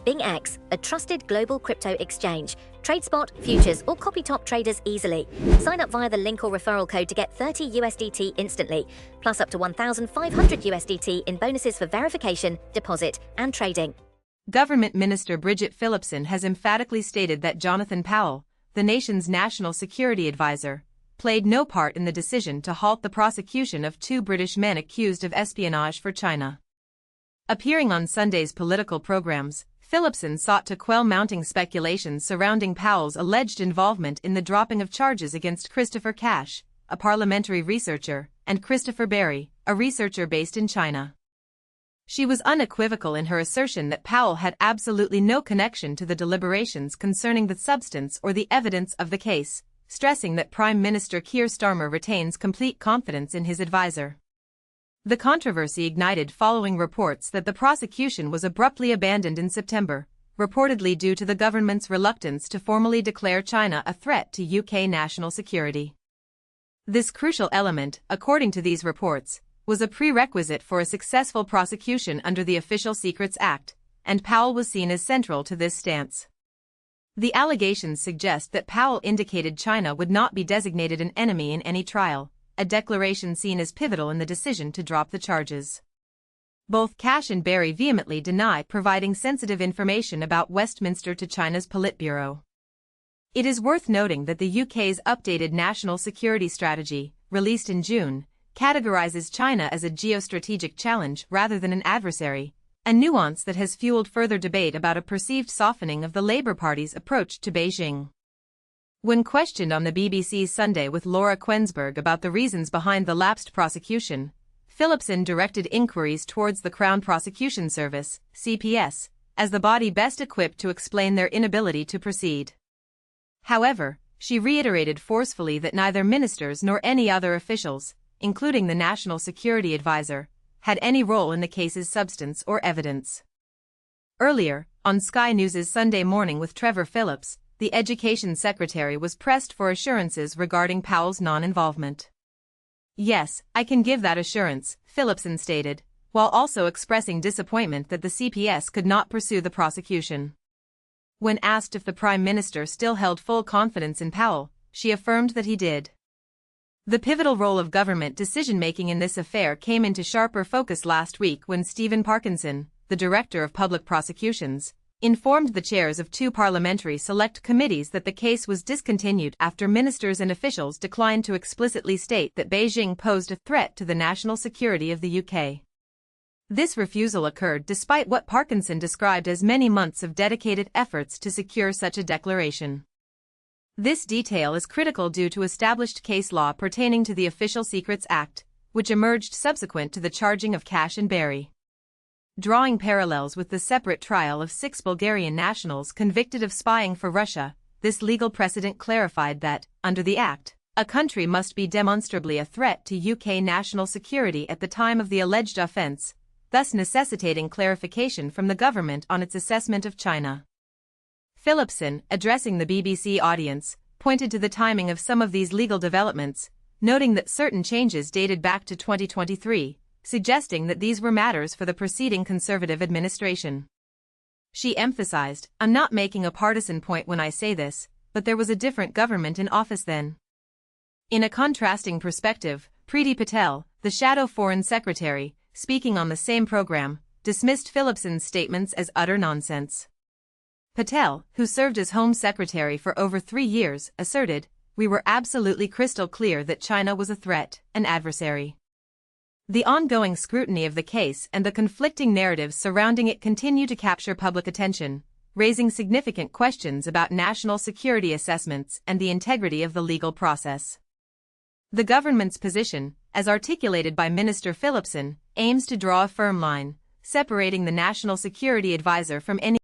BingX, a trusted global crypto exchange. Trade spot, futures, or copy top traders easily. Sign up via the link or referral code to get 30 USDT instantly, plus up to 1,500 USDT in bonuses for verification, deposit, and trading. Government Minister Bridget Phillipson has emphatically stated that Jonathan Powell, the nation's national security advisor, played no part in the decision to halt the prosecution of two British men accused of espionage for China. Appearing on Sunday's political programs, Phillipson sought to quell mounting speculations surrounding Powell's alleged involvement in the dropping of charges against Christopher Cash, a parliamentary researcher, and Christopher Berry, a researcher based in China. She was unequivocal in her assertion that Powell had absolutely no connection to the deliberations concerning the substance or the evidence of the case, stressing that Prime Minister Keir Starmer retains complete confidence in his advisor. The controversy ignited following reports that the prosecution was abruptly abandoned in September, reportedly due to the government's reluctance to formally declare China a threat to UK national security. This crucial element, according to these reports, was a prerequisite for a successful prosecution under the Official Secrets Act, and Powell was seen as central to this stance. The allegations suggest that Powell indicated China would not be designated an enemy in any trial, a declaration seen as pivotal in the decision to drop the charges. Both Cash and Berry vehemently deny providing sensitive information about Westminster to China's Politburo. It is worth noting that the UK's updated national security strategy, released in June, categorizes China as a geostrategic challenge rather than an adversary, a nuance that has fueled further debate about a perceived softening of the Labour Party's approach to Beijing. When questioned on the BBC's Sunday with Laura Quensberg about the reasons behind the lapsed prosecution, Phillipson directed inquiries towards the Crown Prosecution Service, CPS, as the body best equipped to explain their inability to proceed. However, she reiterated forcefully that neither ministers nor any other officials, including the National Security Advisor, had any role in the case's substance or evidence. Earlier, on Sky News's Sunday Morning with Trevor Phillips, the Education Secretary was pressed for assurances regarding Powell's non-involvement. "Yes, I can give that assurance," Phillipson stated, while also expressing disappointment that the CPS could not pursue the prosecution. When asked if the Prime Minister still held full confidence in Powell, she affirmed that he did. The pivotal role of government decision-making in this affair came into sharper focus last week when Stephen Parkinson, the Director of Public Prosecutions, informed the chairs of two parliamentary select committees that the case was discontinued after ministers and officials declined to explicitly state that Beijing posed a threat to the national security of the UK. This refusal occurred despite what Parkinson described as many months of dedicated efforts to secure such a declaration. This detail is critical due to established case law pertaining to the Official Secrets Act, which emerged subsequent to the charging of Cash and Berry. Drawing parallels with the separate trial of 6 Bulgarian nationals convicted of spying for Russia, this legal precedent clarified that, under the Act, a country must be demonstrably a threat to UK national security at the time of the alleged offence, thus necessitating clarification from the government on its assessment of China. Phillipson, addressing the BBC audience, pointed to the timing of some of these legal developments, noting that certain changes dated back to 2023, suggesting that these were matters for the preceding Conservative administration. She emphasized, "I'm not making a partisan point when I say this, but there was a different government in office then." In a contrasting perspective, Priti Patel, the shadow foreign secretary, speaking on the same program, dismissed Phillipson's statements as utter nonsense. Patel, who served as Home Secretary for over 3 years, asserted, "We were absolutely crystal clear that China was a threat, an adversary." The ongoing scrutiny of the case and the conflicting narratives surrounding it continue to capture public attention, raising significant questions about national security assessments and the integrity of the legal process. The government's position, as articulated by Minister Phillipson, aims to draw a firm line, separating the National Security Advisor from any